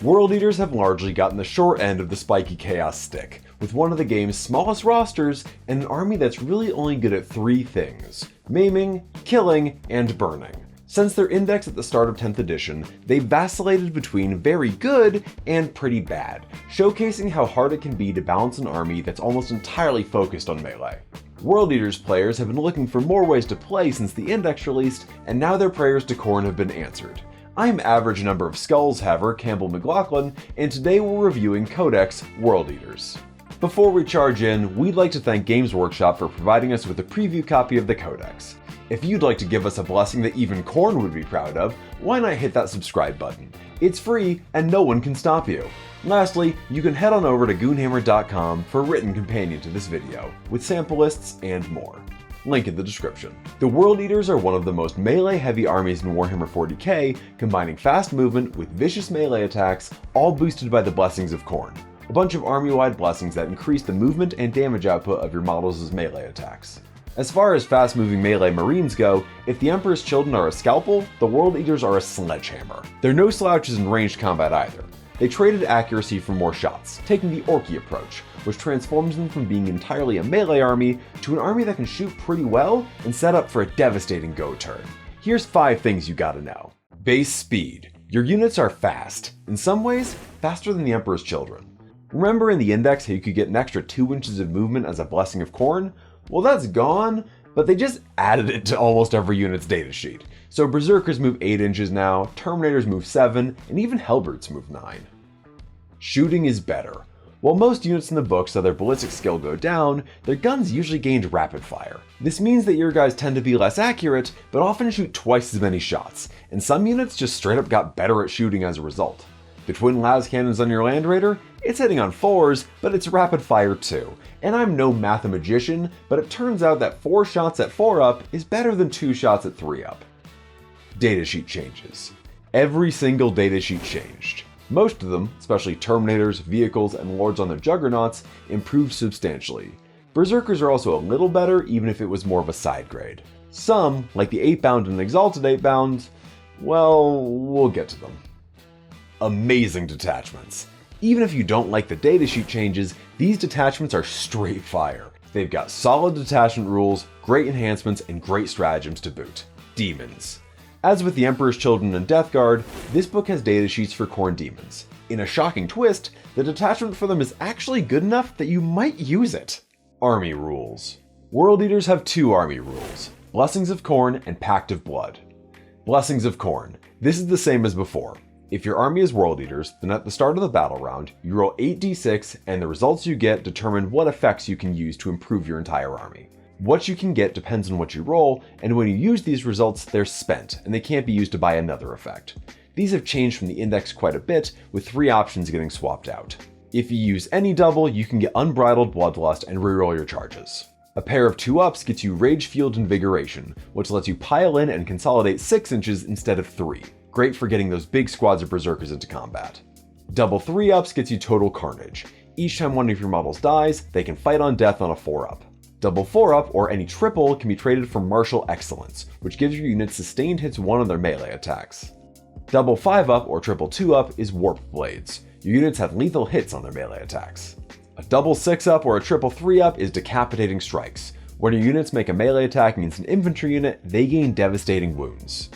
World Eaters have largely gotten the short end of the spiky chaos stick, with one of the game's smallest rosters and an army that's really only good at 3 things: maiming, killing, and burning. Since their index at the start of 10th edition, they've vacillated between very good and pretty bad, showcasing how hard it can be to balance an army that's almost entirely focused on melee. World Eaters players have been looking for more ways to play since the index released, and now their prayers to Khorne have been answered. I'm average number of skulls haver Campbell McLaughlin, and today we're reviewing Codex World Eaters. Before we charge in, we'd like to thank Games Workshop for providing us with a preview copy of the Codex. If you'd like to give us a blessing that even Khorne would be proud of, why not hit that subscribe button? It's free and no one can stop you. Lastly, you can head on over to Goonhammer.com for a written companion to this video, with sample lists and more. Link in the description. The World Eaters are one of the most melee-heavy armies in Warhammer 40k, combining fast movement with vicious melee attacks, all boosted by the blessings of Khorne. A bunch of army-wide blessings that increase the movement and damage output of your models' melee attacks. As far as fast-moving melee marines go, if the Emperor's Children are a scalpel, the World Eaters are a sledgehammer. They're no slouches in ranged combat either. They traded accuracy for more shots, taking the Orky approach, which transforms them from being entirely a melee army to an army that can shoot pretty well and set up for a devastating go turn. Here's 5 things you gotta know. Base speed. Your units are fast, in some ways, faster than the Emperor's Children. Remember in the index how you could get an extra 2 inches of movement as a blessing of Khorne? Well, that's gone, but they just added it to almost every unit's datasheet. So Berserkers move 8 inches now, Terminators move 7, and even Hellbrutes move 9. Shooting is better. While most units in the book saw their ballistic skill go down, their guns usually gained rapid fire. This means that your guys tend to be less accurate, but often shoot twice as many shots, and some units just straight up got better at shooting as a result. The twin las cannons on your Land Raider? It's hitting on 4s, but it's rapid fire too. And I'm no mathemagician, but it turns out that 4 shots at 4 up is better than 2 shots at 3 up. Datasheet changes. Every single datasheet changed. Most of them, especially Terminators, Vehicles, and Lords on their Juggernauts, improved substantially. Berserkers are also a little better, even if it was more of a side grade. Some, like the 8-bound and Exalted 8-bound, well, we'll get to them. Amazing detachments. Even if you don't like the datasheet changes, these detachments are straight fire. They've got solid detachment rules, great enhancements, and great stratagems to boot. Demons. As with the Emperor's Children and Death Guard, this book has datasheets for Khorne demons. In a shocking twist, the detachment for them is actually good enough that you might use it. Army rules. World Eaters have 2 army rules: Blessings of Khorne and Pact of Blood. Blessings of Khorne. This is the same as before. If your army is World Eaters, then at the start of the battle round, you roll 8d6 and the results you get determine what effects you can use to improve your entire army. What you can get depends on what you roll, and when you use these results, they're spent, and they can't be used to buy another effect. These have changed from the index quite a bit, with 3 options getting swapped out. If you use any double, you can get Unbridled Bloodlust and reroll your charges. A pair of 2-ups gets you Rage Field Invigoration, which lets you pile in and consolidate 6 inches instead of 3. Great for getting those big squads of Berserkers into combat. Double 3-ups gets you Total Carnage. Each time one of your models dies, they can fight on death on a 4-up. Double 4-up or any triple can be traded for Martial Excellence, which gives your units sustained hits 1 on their melee attacks. Double 5-up or triple 2-up is Warp Blades. Your units have lethal hits on their melee attacks. A double 6-up or a triple 3-up is Decapitating Strikes. When your units make a melee attack against an infantry unit, they gain devastating wounds.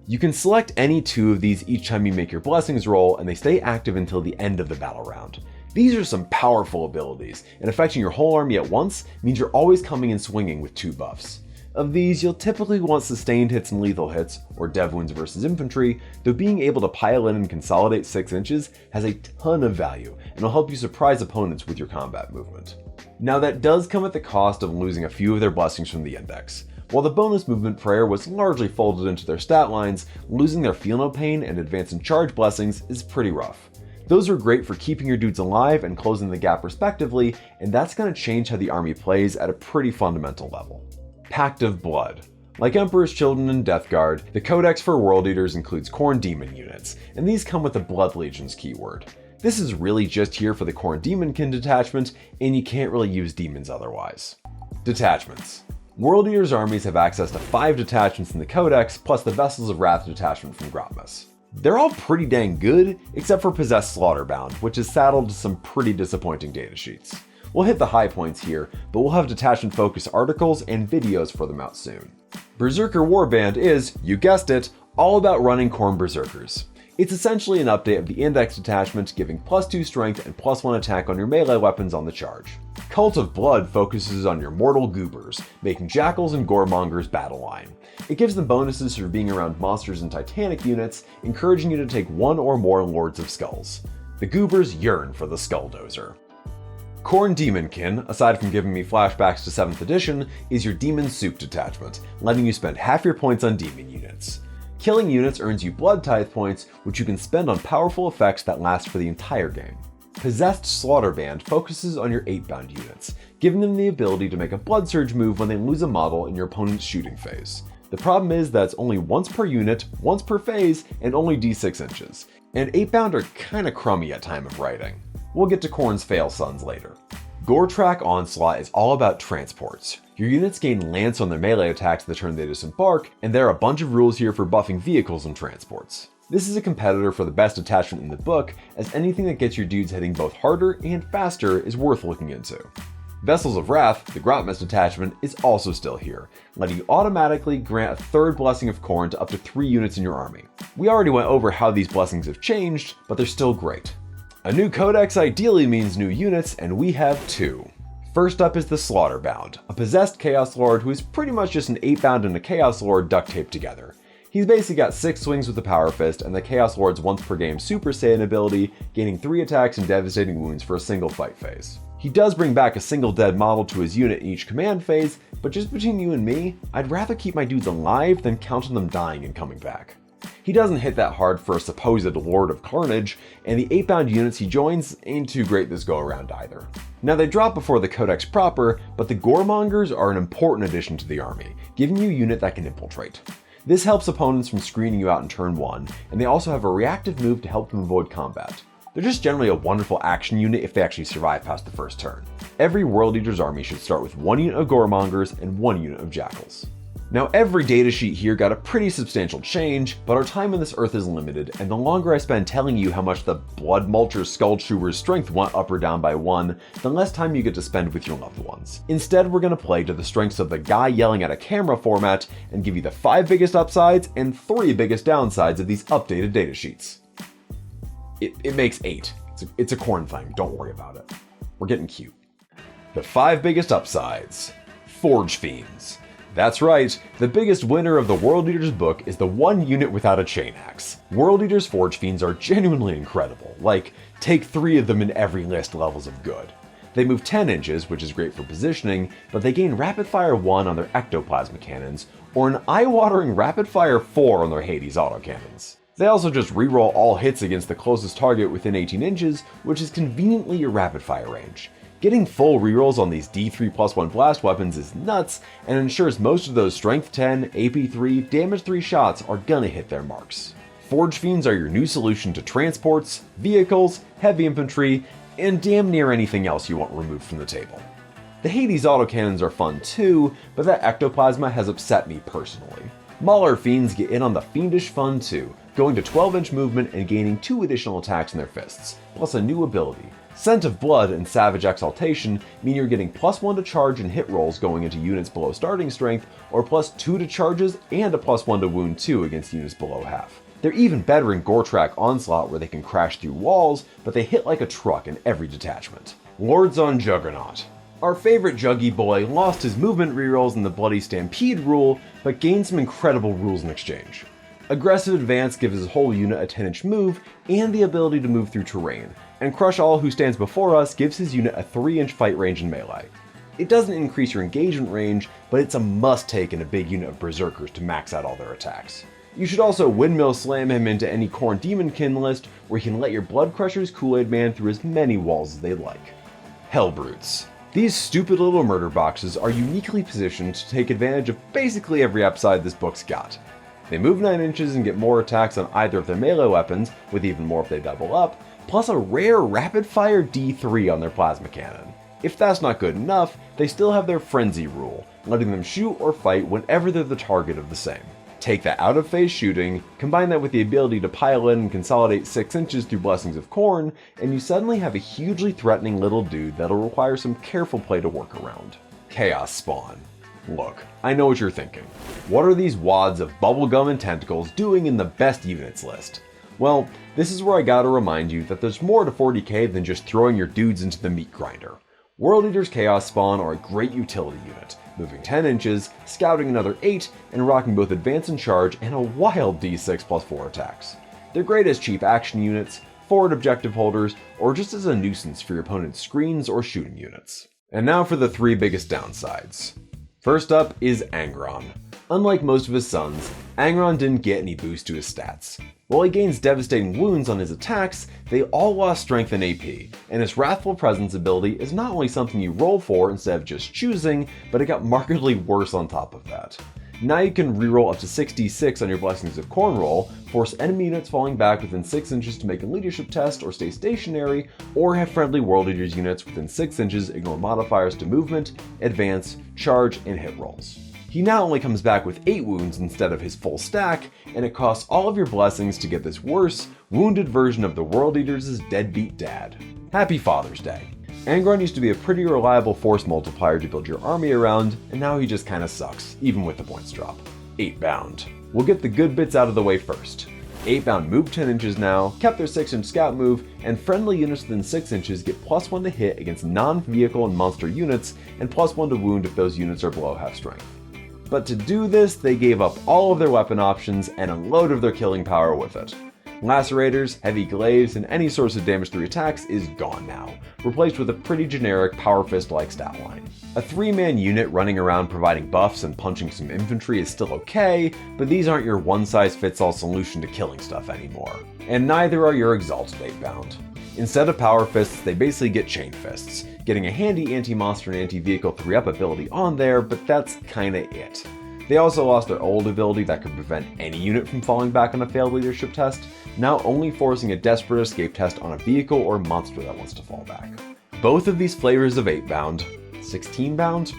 You can select any 2 of these each time you make your blessings roll, and they stay active until the end of the battle round. These are some powerful abilities, and affecting your whole army at once means you're always coming in swinging with 2 buffs. Of these, you'll typically want sustained hits and lethal hits, or dev wounds versus infantry, though being able to pile in and consolidate 6 inches has a ton of value, and will help you surprise opponents with your combat movement. Now that does come at the cost of losing a few of their blessings from the index. While the bonus movement prayer was largely folded into their stat lines, losing their Feel No Pain and Advance and Charge blessings is pretty rough. Those are great for keeping your dudes alive and closing the gap respectively, and that's going to change how the army plays at a pretty fundamental level. Pact of Blood. Like Emperor's Children and Death Guard, the Codex for World Eaters includes Khorne Demon units, and these come with the Blood Legions keyword. This is really just here for the Khorne Demonkin detachment, and you can't really use demons otherwise. Detachments. World Eaters armies have access to 5 detachments in the Codex, plus the Vessels of Wrath detachment from Grotmus. They're all pretty dang good, except for Possessed Slaughterbound, which is saddled to some pretty disappointing datasheets. We'll hit the high points here, but we'll have detachment focus articles and videos for them out soon. Berserker Warband is, you guessed it, all about running Khorne Berserkers. It's essentially an update of the index detachment, giving +2 strength and +1 attack on your melee weapons on the charge. Cult of Blood focuses on your mortal goobers, making jackals and goremongers battle line. It gives them bonuses for being around monsters and titanic units, encouraging you to take one or more Lords of Skulls. The goobers yearn for the Skulldozer. Khorne Demonkin, aside from giving me flashbacks to 7th edition, is your Demon Soup detachment, letting you spend half your points on demon units. Killing units earns you Blood Tithe points, which you can spend on powerful effects that last for the entire game. Possessed Slaughterband focuses on your 8-bound units, giving them the ability to make a Blood Surge move when they lose a model in your opponent's shooting phase. The problem is that it's only once per unit, once per phase, and only d6 inches, and 8-bound are kinda crummy at time of writing. We'll get to Khorne's Fail Sons later. Goretrack Onslaught is all about transports. Your units gain lance on their melee attacks the turn they disembark, and there are a bunch of rules here for buffing vehicles and transports. This is a competitor for the best attachment in the book, as anything that gets your dudes hitting both harder and faster is worth looking into. Vessels of Wrath, the Grotmist attachment, is also still here, letting you automatically grant a 3rd Blessing of Khorne to up to 3 units in your army. We already went over how these blessings have changed, but they're still great. A new codex ideally means new units, and we have 2. First up is the Slaughterbound, a possessed Chaos Lord who is pretty much just an 8-bound and a Chaos Lord duct taped together. He's basically got 6 swings with the Power Fist and the Chaos Lord's once per game Super Saiyan ability, gaining 3 attacks and devastating wounds for a single fight phase. He does bring back a single dead model to his unit in each command phase, but just between you and me, I'd rather keep my dudes alive than count on them dying and coming back. He doesn't hit that hard for a supposed Lord of Carnage, and the 8-bound units he joins ain't too great this go around either. Now they drop before the Codex proper, but the Goremongers are an important addition to the army, giving you a unit that can infiltrate. This helps opponents from screening you out in turn 1, and they also have a reactive move to help them avoid combat. They're just generally a wonderful action unit if they actually survive past the first turn. Every World Eater's army should start with 1 unit of Goremongers and 1 unit of Jackals. Now every datasheet here got a pretty substantial change, but our time on this earth is limited, and the longer I spend telling you how much the Blood Mulcher Skull Chewer's strength went up or down by 1, the less time you get to spend with your loved ones. Instead, we're going to play to the strengths of the guy yelling at a camera format, and give you the 5 biggest upsides and 3 biggest downsides of these updated datasheets. It makes 8. It's a Khorne thing, don't worry about it. We're getting cute. The 5 biggest upsides. Forge Fiends. That's right, the biggest winner of the World Eaters book is the 1 unit without a chain axe. World Eaters Forge Fiends are genuinely incredible, like, take 3 of them in every list levels of good. They move 10 inches, which is great for positioning, but they gain Rapid Fire 1 on their Ectoplasma cannons, or an eye-watering Rapid Fire 4 on their Hades autocannons. They also just reroll all hits against the closest target within 18 inches, which is conveniently your rapid fire range. Getting full rerolls on these D3+1 blast weapons is nuts, and ensures most of those Strength 10, AP 3, Damage 3 shots are gonna hit their marks. Forge Fiends are your new solution to transports, vehicles, heavy infantry, and damn near anything else you want removed from the table. The Hades autocannons are fun too, but that Ectoplasma has upset me personally. Mauler Fiends get in on the fiendish fun too, going to 12-inch movement and gaining 2 additional attacks in their fists, plus a new ability. Scent of Blood and Savage Exaltation mean you're getting +1 to charge and hit rolls going into units below starting strength, or +2 to charges and a +1 to wound 2 against units below half. They're even better in Goretrack Onslaught where they can crash through walls, but they hit like a truck in every detachment. Lords on Juggernaut. Our favorite Juggy boy lost his movement rerolls in the Bloody Stampede rule, but gained some incredible rules in exchange. Aggressive Advance gives his whole unit a 10-inch move and the ability to move through terrain, and Crush All Who Stands Before Us gives his unit a 3-inch fight range in melee. It doesn't increase your engagement range, but it's a must-take in a big unit of Berserkers to max out all their attacks. You should also Windmill Slam him into any Khorne Demonkin list, where you can let your Blood Crushers Kool-Aid Man through as many walls as they'd like. Hellbrutes. These stupid little murder boxes are uniquely positioned to take advantage of basically every upside this book's got. They move 9 inches and get more attacks on either of their melee weapons, with even more if they double up, plus a rare rapid fire D3 on their plasma cannon. If that's not good enough, they still have their Frenzy rule, letting them shoot or fight whenever they're the target of the same. Take that out-of-phase shooting, combine that with the ability to pile in and consolidate 6 inches through Blessings of Khorne, and you suddenly have a hugely threatening little dude that'll require some careful play to work around. Chaos Spawn. Look, I know what you're thinking. What are these wads of bubblegum and tentacles doing in the best units list? Well, this is where I gotta remind you that there's more to 40k than just throwing your dudes into the meat grinder. World Eater's Chaos Spawn are a great utility unit, moving 10 inches, scouting another 8, and rocking both advance and charge and a wild d6+4 attacks. They're great as cheap action units, forward objective holders, or just as a nuisance for your opponent's screens or shooting units. And now for the 3 biggest downsides. First up is Angron. Unlike most of his sons, Angron didn't get any boost to his stats. While he gains devastating wounds on his attacks, they all lost strength and AP, and his Wrathful Presence ability is not only something you roll for instead of just choosing, but it got markedly worse on top of that. Now you can reroll up to 6d6 on your Blessings of Khorne roll, force enemy units falling back within 6 inches to make a leadership test or stay stationary, or have friendly World Eaters units within 6 inches ignore modifiers to movement, advance, charge, and hit rolls. He now only comes back with 8 wounds instead of his full stack, and it costs all of your blessings to get this worse, wounded version of the World Eaters' deadbeat dad. Happy Father's Day. Angron used to be a pretty reliable force multiplier to build your army around, and now he just kinda sucks, even with the points drop. 8 bound. We'll get the good bits out of the way first. 8 bound move 10 inches now, kept their 6-inch scout move, and friendly units within 6 inches get +1 to hit against non-vehicle and monster units, and +1 to wound if those units are below half strength. But to do this, they gave up all of their weapon options and a load of their killing power with it. Lacerators, heavy glaives, and any source of damage through attacks is gone now, replaced with a pretty generic Power Fist-like stat line. A 3-man unit running around providing buffs and punching some infantry is still okay, but these aren't your one-size-fits-all solution to killing stuff anymore. And neither are your Exalted 8-bound. Instead of Power Fists, they basically get Chain Fists, getting a handy anti-monster and anti-vehicle 3-up ability on there, but that's kinda it. They also lost their old ability that could prevent any unit from falling back on a failed leadership test, now only forcing a desperate escape test on a vehicle or monster that wants to fall back. Both of these flavors of 8-bound, 16-bound?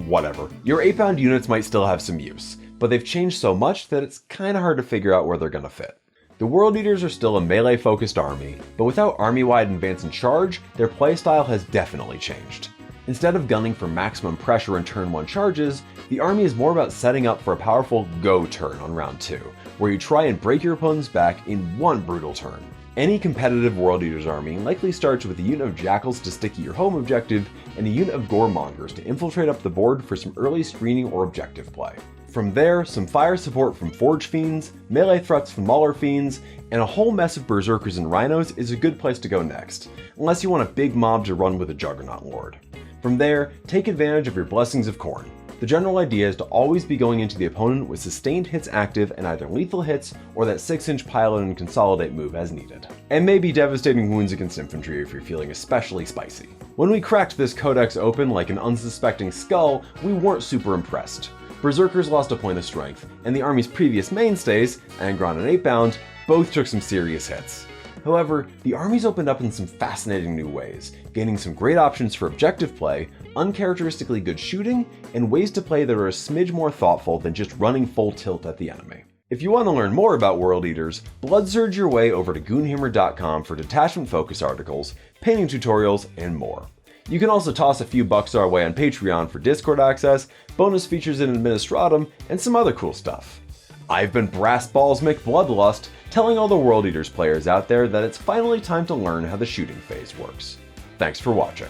Whatever. Your 8-bound units might still have some use, but they've changed so much that it's kinda hard to figure out where they're gonna fit. The World Eaters are still a melee-focused army, but without army-wide advance and charge, their playstyle has definitely changed. Instead of gunning for maximum pressure in turn 1 charges, the army is more about setting up for a powerful go turn on round 2, where you try and break your opponent's back in one brutal turn. Any competitive World Eaters army likely starts with a unit of Jackals to stick at your home objective, and a unit of Goremongers to infiltrate up the board for some early screening or objective play. From there, some fire support from Forge Fiends, melee threats from Mauler Fiends, and a whole mess of Berserkers and Rhinos is a good place to go next, unless you want a big mob to run with a Juggernaut Lord. From there, take advantage of your Blessings of Khorne. The general idea is to always be going into the opponent with sustained hits active and either lethal hits or that 6-inch pile-in and consolidate move as needed. And maybe devastating wounds against infantry if you're feeling especially spicy. When we cracked this codex open like an unsuspecting skull, we weren't super impressed. Berserkers lost a point of strength, and the army's previous mainstays, Angron and 8-bound, both took some serious hits. However, the army's opened up in some fascinating new ways, gaining some great options for objective play, uncharacteristically good shooting, and ways to play that are a smidge more thoughtful than just running full tilt at the enemy. If you want to learn more about World Eaters, blood surge your way over to Goonhammer.com for detachment focus articles, painting tutorials, and more. You can also toss a few bucks our way on Patreon for Discord access, bonus features in Administratum, and some other cool stuff. I've been Brass Balls McBloodlust, telling all the World Eaters players out there that it's finally time to learn how the shooting phase works. Thanks for watching.